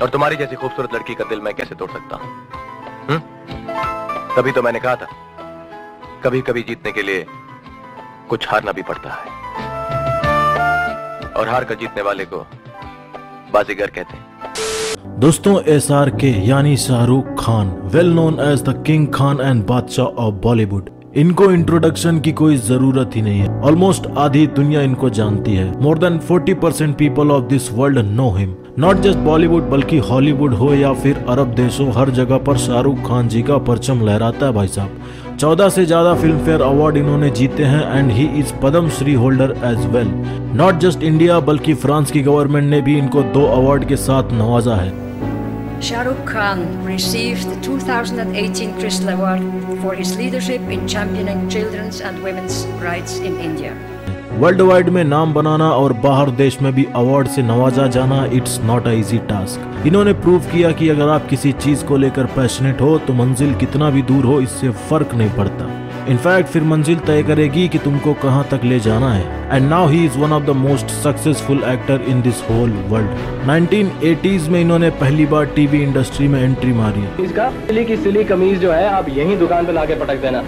और तुम्हारी जैसी खूबसूरत लड़की का दिल मैं कैसे तोड़ सकता हूं? तभी तो मैंने कहा था, कभी कभी जीतने के लिए कुछ हारना भी पड़ता है, और हार कर जीतने वाले को बाजीगर कहते हैं। दोस्तों, SRK यानी Shahrukh Khan, well known as the king Khan and बादशाह ऑफ बॉलीवुड, इनको इंट्रोडक्शन की कोई जरूरत ही नहीं है। ऑलमोस्ट आधी दुनिया इनको जानती है। More than 40% people of this world know him. Not just Bollywood बल्कि हॉलीवुड हो या फिर अरब देशों, हर जगह पर शाहरुख खान जी का परचम लहराता है भाई साहब। 14 से ज्यादा फिल्म फेयर अवार्ड इन्होंने जीते हैं and he is Padma Shri holder as well. Not just India बल्कि फ्रांस की गवर्नमेंट ने भी इनको 2 अवार्ड के साथ नवाजा है। Shahrukh Khan received the 2018 Crystal Award for his leadership in championing children's and women's rights in India. World wide में नाम बनाना और बाहर देश में भी अवार्ड से नवाजा जाना, it's not a easy task. इन्होंने प्रूव किया कि अगर आप किसी चीज को लेकर पैशनेट हो तो मंजिल कितना भी दूर हो इससे फर्क नहीं पड़ता। इनफैक्ट फिर मंजिल तय करेगी कि तुमको कहां तक ले जाना है। And now he is one of the most successful actor in this whole world. 1980s में इन्होंने पहली बार टीवी इंडस्ट्री में एंट्री मारी। इसका सिली कमीज जो है आप यहीं दुकान पे लाके पटक देना।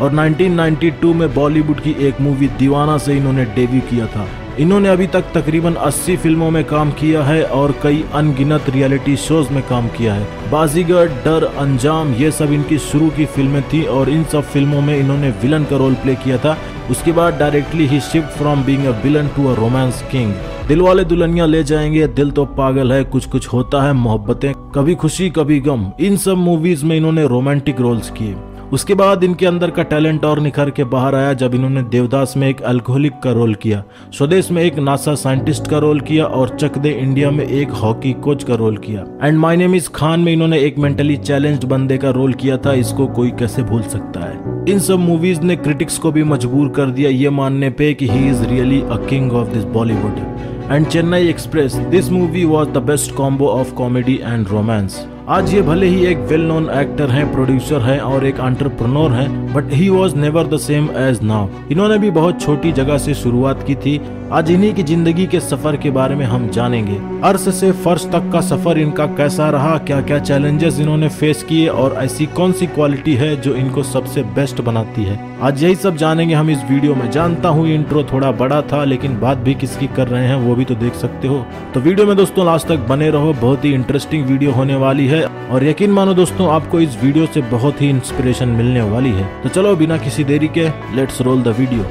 और 1992 में बॉलीवुड की एक मूवी दीवाना से इन्होंने डेब्यू किया था। इन्होंने अभी तक तकरीबन 80 फिल्मों में काम किया है और कई अनगिनत रियलिटी शोज में काम किया है। बाजीगर, डर, अंजाम, ये सब इनकी शुरू की फिल्में थी और इन सब फिल्मों में इन्होंने विलन का रोल प्ले किया था। उसके बाद डायरेक्टली ही shift from being a villain to a romance king. Dilwale Dulhania Le Jayenge, दिल तो पागल है, कुछ कुछ होता है, मोहब्बतें, कभी खुशी कभी गम, इन सब मूवीज में इन्होंने रोमांटिक रोल्स किए। उसके बाद इनके अंदर का टैलेंट और निखर के बाहर आया जब इन्होंने देवदास में एक अल्कोहलिक का रोल किया, स्वदेश में एक नासा साइंटिस्ट का रोल किया और चक दे इंडिया में एक हॉकी कोच का रोल किया। And my name is Khan में इन्होंने एक मेंटली चैलेंज्ड बंदे का रोल किया था। इसको कोई कैसे भूल सकता है। इन सब मूवीज ने क्रिटिक्स को भी मजबूर कर दिया ये मानने पे कि he is really a king of this Bollywood. And Chennai Express, this movie was the best combo of comedy and romance. आज ये भले ही एक वेल नोन एक्टर हैं, प्रोड्यूसर हैं और एक एंटरप्रेन्योर हैं, but he was never the same as now. इन्होंने भी बहुत छोटी जगह से शुरुआत की थी। आज इन्हीं की जिंदगी के सफर के बारे में हम जानेंगे। अर्श से फर्श तक का सफर इनका कैसा रहा, क्या क्या चैलेंजेस इन्होंने फेस किए और ऐसी कौन सी क्वालिटी है जो इनको सबसे बेस्ट बनाती है। आज यही सब जानेंगे हम इस वीडियो में। जानता हूँ इंट्रो थोड़ा बड़ा था, लेकिन बात भी किसकी कर रहे हैं वो भी तो देख सकते हो। तो वीडियो में दोस्तों लास्ट तक बने रहो, बहुत ही इंटरेस्टिंग वीडियो होने वाली है और यकीन मानो दोस्तों आपको इस वीडियो से बहुत ही इंस्पिरेशन मिलने वाली है। तो चलो बिना किसी देरी के लेट्स रोल द वीडियो।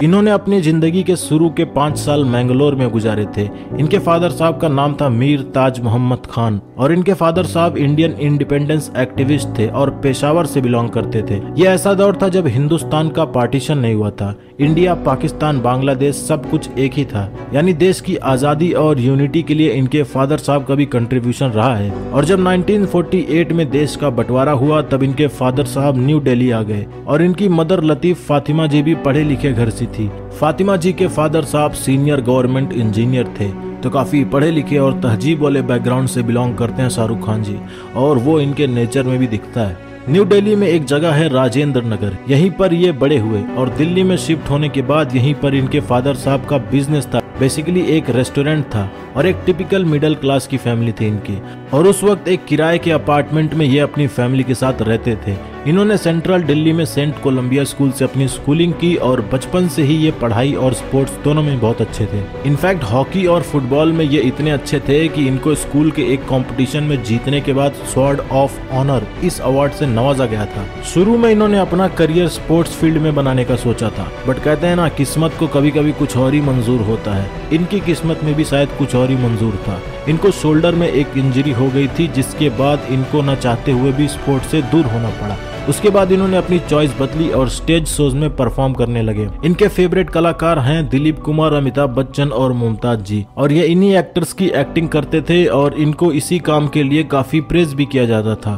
इन्होंने अपनी जिंदगी के शुरू के 5 साल मैंगलोर में गुजारे थे। इनके फादर साहब का नाम था मीर ताज मोहम्मद खान और इनके फादर साहब इंडियन इंडिपेंडेंस एक्टिविस्ट थे और पेशावर से बिलोंग करते थे। यह ऐसा दौर था जब हिंदुस्तान का पार्टीशन नहीं हुआ था। इंडिया, पाकिस्तान, बांग्लादेश सब कुछ एक ही था, यानी देश की आजादी और यूनिटी के लिए इनके फादर साहब का भी कंट्रीब्यूशन रहा है। और जब 1948 में देश का बंटवारा हुआ तब इनके फादर साहब न्यू दिल्ली आ गए और इनकी मदर लतीफ फातिमा जी भी पढ़े लिखे घर से थी। फातिमा जी के फादर साहब सीनियर गवर्नमेंट इंजीनियर थे, तो काफी पढ़े लिखे और तहजीब वाले बैकग्राउंड से बिलोंग करते हैं शाहरुख खान जी, और वो इनके नेचर में भी दिखता है। न्यू दिल्ली में एक जगह है राजेंद्र नगर, यहीं पर ये बड़े हुए और दिल्ली में शिफ्ट होने के बाद यहीं पर इनके फादर साहब का बिजनेस था। बेसिकली एक रेस्टोरेंट था और एक टिपिकल मिडिल क्लास की फैमिली थी इनकी। और उस वक्त एक किराए के अपार्टमेंट में ये अपनी फैमिली के साथ रहते थे। इन्होंने सेंट्रल दिल्ली में सेंट कोलंबिया स्कूल से अपनी स्कूलिंग की और बचपन से ही ये पढ़ाई और स्पोर्ट्स दोनों में बहुत अच्छे थे। इनफैक्ट हॉकी और फुटबॉल में ये इतने अच्छे थे कि इनको स्कूल के एक कंपटीशन में जीतने के बाद स्वॉर्ड ऑफ ऑनर इस अवार्ड से नवाजा गया था। शुरू में इन्होंने अपना करियर स्पोर्ट्स फील्ड में बनाने का सोचा था, बट कहते हैं ना किस्मत को कभी कभी कुछ और ही मंजूर होता है। इनकी किस्मत में भी शायद कुछ और ही मंजूर था। इनको शोल्डर में एक इंजरी हो गई थी जिसके बाद इनको न चाहते हुए भी स्पोर्ट्स से दूर होना पड़ा। उसके बाद इन्होंने अपनी चॉइस बदली और स्टेज शोज में परफॉर्म करने लगे। इनके फेवरेट कलाकार हैं दिलीप कुमार, अमिताभ बच्चन और मुमताज जी, और ये इन्हीं एक्टर्स की एक्टिंग करते थे और इनको इसी काम के लिए काफी प्रेज भी किया जाता था।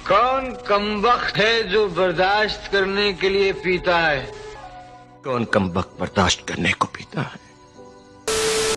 कौन कमबख्त है जो बर्दाश्त करने के लिए पीता है? कौन कमबख्त बर्दाश्त करने को पीता है?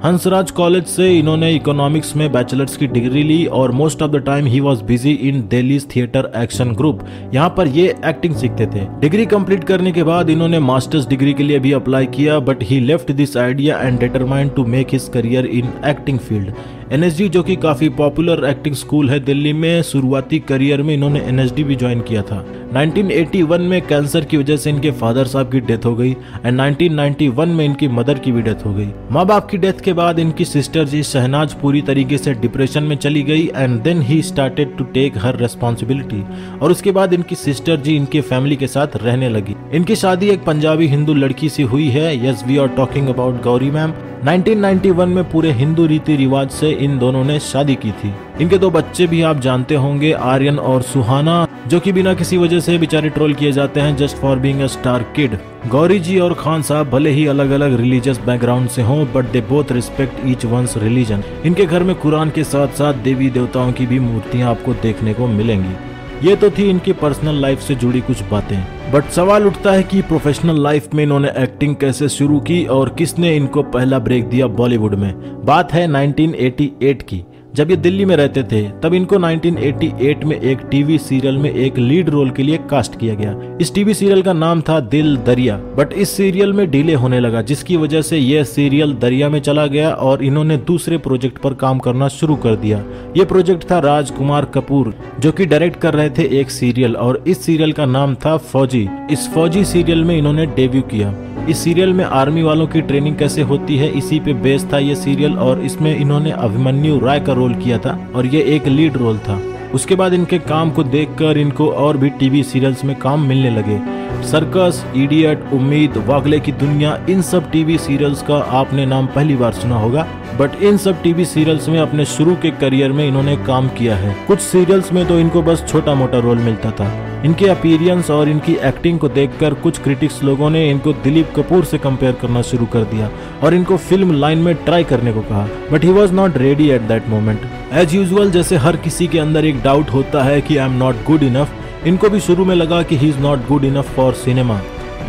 हंसराज कॉलेज से इन्होंने इकोनॉमिक्स में बैचलर्स की डिग्री ली और most of the time he was busy in Delhi's theatre action group. यहाँ पर ये एक्टिंग सीखते थे। डिग्री कंप्लीट करने के बाद इन्होंने मास्टर्स डिग्री के लिए भी अप्लाई किया, but he left this idea and determined to make his career in acting field. NSD जो कि काफी पॉपुलर एक्टिंग स्कूल है दिल्ली में, शुरुआती करियर में इन्होंने एनएसडी भी ज्वाइन किया था। 1981 में कैंसर की वजह से इनके फादर साहब की डेथ हो गई एंड 1991 में इनकी मदर की भी डेथ हो गई। माँ बाप की डेथ के बाद इनकी सिस्टर जी शहनाज पूरी तरीके से डिप्रेशन में चली गई and then he started to take her responsibility, और उसके बाद इनकी सिस्टर जी इनके फैमिली के साथ रहने लगी। इनकी शादी एक पंजाबी हिंदू लड़की से हुई है। Yes, we are talking about Gauri ma'am. 1991 में पूरे हिंदू रीति रिवाज से इन दोनों ने शादी की थी। इनके 2 बच्चे भी आप जानते होंगे, आर्यन और सुहाना, जो कि बिना किसी वजह से बेचारे ट्रोल किए जाते हैं just for being a star kid. Gauri ji और खान साहब भले ही अलग अलग रिलीजियस बैकग्राउंड से हों, but they both respect each one's religion. इनके घर में कुरान के साथ साथ देवी देवताओं की भी मूर्तियां आपको देखने को मिलेंगी। ये तो थी इनकी पर्सनल लाइफ से जुड़ी कुछ बातें, बट सवाल उठता है कि प्रोफेशनल लाइफ में इन्होंने एक्टिंग कैसे शुरू की और किसने इनको पहला ब्रेक दिया बॉलीवुड में। बात है 1988 की। जब ये दिल्ली में रहते थे तब इनको 1988 में एक टीवी सीरियल में एक लीड रोल के लिए कास्ट किया गया। इस टीवी सीरियल का नाम था दिल दरिया, बट इस सीरियल में डिले होने लगा, जिसकी वजह से यह सीरियल दरिया में चला गया और इन्होंने दूसरे प्रोजेक्ट पर काम करना शुरू कर दिया। ये प्रोजेक्ट था राजकुमार कपूर, जो कि डायरेक्ट कर रहे थे एक सीरियल, और इस सीरियल का नाम था फौजी। इस फौजी सीरियल में इन्होंने डेब्यू किया। इस सीरियल में आर्मी वालों की ट्रेनिंग कैसे होती है, इसी पे बेस था ये सीरियल, और इसमें इन्होंने अभिमन्यु राय का रोल किया था और ये एक लीड रोल था। उसके बाद इनके काम को देखकर इनको और भी टीवी सीरियल्स में काम मिलने लगे। सर्कस, इडियट, उम्मीद, वागले की दुनिया, इन सब टीवी सीरियल्स का आपने नाम पहली बार सुना होगा, बट इन सब टीवी सीरियल्स में अपने शुरू के करियर में इन्होंने काम किया है। कुछ सीरियल्स में तो इनको बस छोटा मोटा रोल मिलता था। इनके अपीयरेंस और इनकी एक्टिंग को देखकर कुछ क्रिटिक्स लोगों ने इनको दिलीप कपूर से कंपेयर करना शुरू कर दिया और इनको फिल्म लाइन में ट्राई करने को कहा, but he was not ready at that moment. As usual, जैसे हर किसी के अंदर एक डाउट होता है कि I am not good enough, इनको भी शुरू में लगा कि he is not good enough for cinema.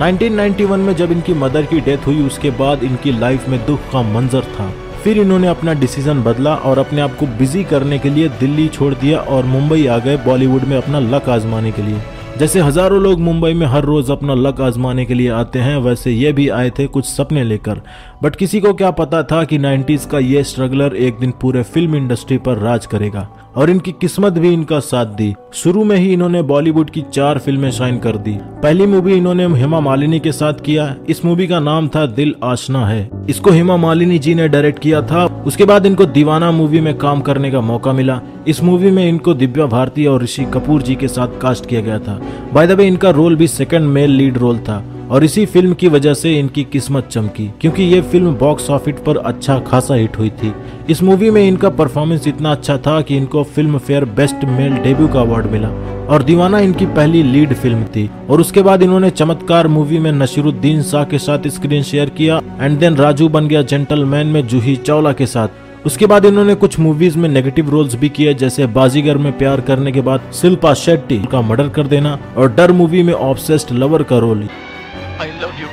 1991 में जब इनकी मदर की डेथ हुई, उसके बाद इनकी लाइफ में दुख का मंजर था। फिर इन्होंने अपना डिसीजन बदला और अपने आप को बिजी करने के लिए दिल्ली छोड़ दिया और मुंबई आ गए बॉलीवुड में अपना लक आजमाने के लिए। जैसे हजारों लोग मुंबई में हर रोज अपना लक आजमाने के लिए आते हैं, वैसे ये भी आए थे कुछ सपने लेकर, बट किसी को क्या पता था कि 90s का ये स्ट्रगलर एक दिन पूरे फिल्म इंडस्ट्री पर राज करेगा, और इनकी किस्मत भी इनका साथ दी। शुरू में ही इन्होंने बॉलीवुड की 4 फिल्में साइन कर दी। पहली मूवी इन्होंने हेमा मालिनी के साथ किया। इस मूवी का नाम था दिल आशना है। इसको हेमा मालिनी जी ने डायरेक्ट किया था। उसके बाद इनको दीवाना मूवी में काम करने का मौका मिला। इस मूवी में इनको दिव्या भारती और ऋषि कपूर जी के साथ कास्ट किया गया था। बाय द वे, इनका रोल भी सेकंड मेल लीड रोल था, और इसी फिल्म की वजह से इनकी किस्मत चमकी, क्योंकि ये फिल्म बॉक्स ऑफिस पर अच्छा खासा हिट हुई थी। इस मूवी में इनका परफॉर्मेंस इतना अच्छा था कि इनको film fair best male debut का अवार्ड मिला, और दीवाना इनकी पहली लीड फिल्म थी। और उसके बाद इन्होंने चमत्कार मूवी में नसीरुद्दीन शाह के साथ स्क्रीन शेयर किया, एंड देन राजू बन गया जेंटलमैन में जूही चावला के साथ। उसके बाद इन्होंने कुछ मूवीज में नेगेटिव रोल्स भी किए, जैसे बाजीगर में प्यार करने के बाद शिल्पा शेट्टी का मर्डर कर देना, और डर मूवी में ऑब्सेस्ड लवर का रोल। I love you.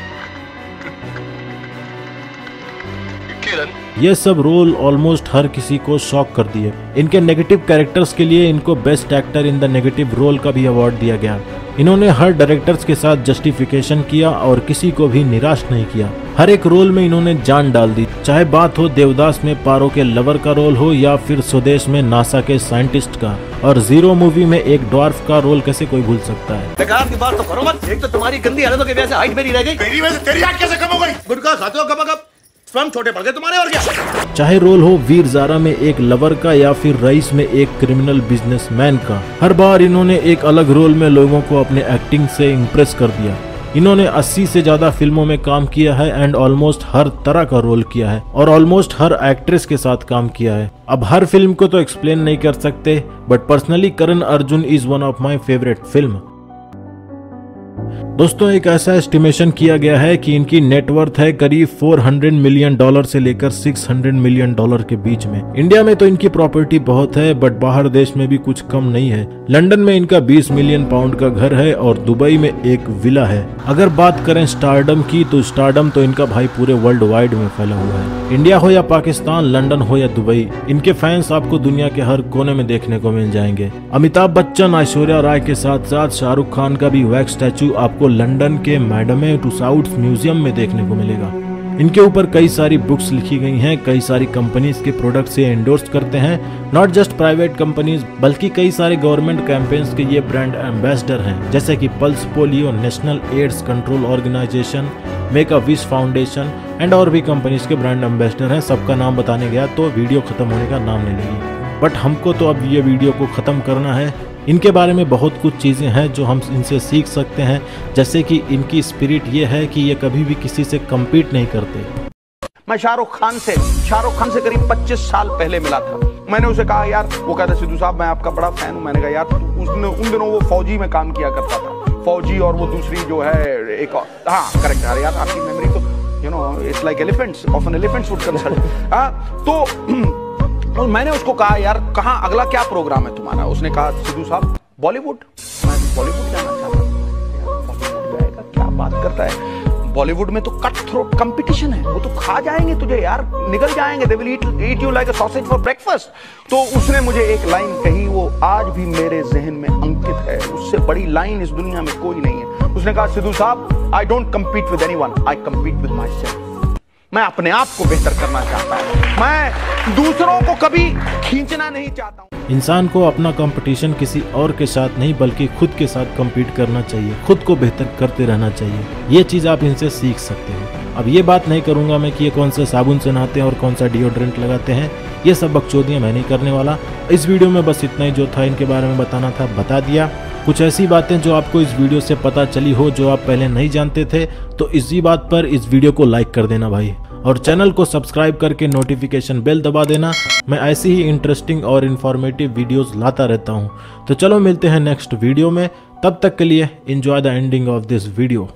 किरण। ये सब रोल ऑलमोस्ट हर किसी को शॉक कर दिए। इनके नेगेटिव कैरेक्टर्स के लिए इनको best actor in the negative role का भी अवार्ड दिया गया। इन्होंने हर डायरेक्टर्स के साथ जस्टिफिकेशन किया और किसी को भी निराश नहीं किया। हर एक रोल में इन्होंने जान डाल दी, चाहे बात हो देवदास में पारो के लवर का रोल हो या फिर स्वदेश में नासा के साइंटिस्ट का, और जीरो मूवी में एक ड्वार्फ का रोल कैसे कोई भूल सकता है। बेकार की बात तो करो मत। एक तो तुम्हारी गंदी हालतों की वजह से हाइट मेरी रह गई। मेरी वजह से तेरी हाइट कैसे कम हो गई? गुटखा खाते हो कब स्वयं छोटे पड़ गए तुम्हारे, और क्या? चाहे रोल हो वीर ज़ारा में एक लवर का या फिर रईस में एक क्रिमिनल बिजनेसमैन का, हर बार इन्होंने एक अलग रोल में लोगों को अपने एक्टिंग से इम्प्रेस कर दिया। इन्होंने 80 से ज्यादा फिल्मों में काम किया है एंड ऑलमोस्ट हर तरह का रोल किया है, और ऑलमोस्ट हर एक्ट्रेस के साथ काम किया है। अब हर फिल्म को तो एक्सप्लेन नहीं कर सकते, but personally Karan Arjun is one of my favourite film. दोस्तों एक ऐसा एस्टिमेशन किया गया है कि इनकी नेटवर्थ है करीब $400 मिलियन से लेकर $600 मिलियन के बीच में। इंडिया में तो इनकी प्रॉपर्टी बहुत है, बट बाहर देश में भी कुछ कम नहीं है। लंदन में इनका 20 मिलियन पाउंड का घर है और दुबई में एक विला है। अगर बात करें स्टारडम की, तो स्टारडम तो इनका भाई पूरे वर्ल्ड वाइड में फैला हुआ है। इंडिया हो या पाकिस्तान, लंदन हो या दुबई, इनके फैंस आपको दुनिया के हर कोने में देखने को मिल जाएंगे। अमिताभ बच्चन, ऐश्वर्या राय के साथ साथ शाहरुख खान का भी वैक्स स्टैचू आपको लंदन के मैडमे टुसाउड्स म्यूजियम में देखने को मिलेगा। इनके ऊपर कई सारी बुक्स लिखी गई हैं, कई सारी कंपनीज के प्रोडक्ट से एंडोर्स करते हैं। नॉट जस्ट प्राइवेट कंपनीज, बल्कि कई सारे गवर्नमेंट कैंपेन्स के ये ब्रांड एम्बेसडर हैं, जैसे कि pulse polio, national AIDS control organisation, make a wish foundation and और भी कंपनीज के ब्रांड एम्बेसडर हैं। सबका नाम बताने गया तो वीडियो खत्म होने का नाम नहीं लेगी, बट हमको तो अब ये वीडियो को खत्म करना है। इनके बारे में बहुत कुछ चीज़ें हैं जो हम इनसे सीख सकते हैं, जैसे कि इनकी स्पिरिट ये है कि ये कभी भी किसी से कम्पीट नहीं करते। मैं शाहरुख खान से करीब 25 साल पहले मिला था। मैंने उसे कहा यार, वो कहता सिद्धू साहब मैं आपका बड़ा फैन हूँ। मैंने कहा यार उन दिनों वो फौजी में काम किया करता था, फौजी और वो दूसरी जो है एक, हाँ करेक्ट है यार, आपकी मेमोरी तो you know it's like elephants, often elephants would consult. तो मैंने उसको कहा यार कहाँ अगला क्या प्रोग्राम है तुम्हारा? उसने कहा सिद्धू साहब बॉलीवुड। मैं बॉलीवुड जाना चाहता हूँ। बॉलीवुड जाएगा, क्या बात करता है? बॉलीवुड में तो कट थ्रोट कंपटीशन है, वो तो खा जाएंगे तुझे यार, निगल जाएंगे, they will eat you like a sausage for breakfast. तो उसने मुझे एक लाइन कही, वो आज भी मेरे जहन में अंकित है। उससे बड़ी लाइन इस दुनिया में कोई नहीं है। उसने कहा सिद्धू साहब I don't compete with anyone, I compete with my self. मैं अपने आप को बेहतर करना चाहता हूं, मैं दूसरों को कभी खींचना नहीं चाहता हूं। इंसान को अपना कंपटीशन किसी और के साथ नहीं बल्कि खुद के साथ कम्पीट करना चाहिए, खुद को बेहतर करते रहना चाहिए। ये चीज आप इनसे सीख सकते हैं। अब ये बात नहीं करूंगा मैं कि ये कौन से साबुन से नहाते हैं और कौन सा डिओड्रेंट लगाते हैं, ये सब बकचोदियां मैं नहीं करने वाला। इस वीडियो में बस इतना ही जो था इनके बारे में बताना था बता दिया। कुछ ऐसी बातें जो आपको इस वीडियो से पता चली हो जो आप पहले नहीं जानते थे, तो इसी बात पर इस वीडियो को लाइक कर देना भाई, और चैनल को सब्सक्राइब करके नोटिफिकेशन बेल दबा देना। मैं ऐसी ही इंटरेस्टिंग और इन्फॉर्मेटिव वीडियोस लाता रहता हूं। तो चलो मिलते हैं नेक्स्ट वीडियो में, तब तक के लिए enjoy the ending of this video.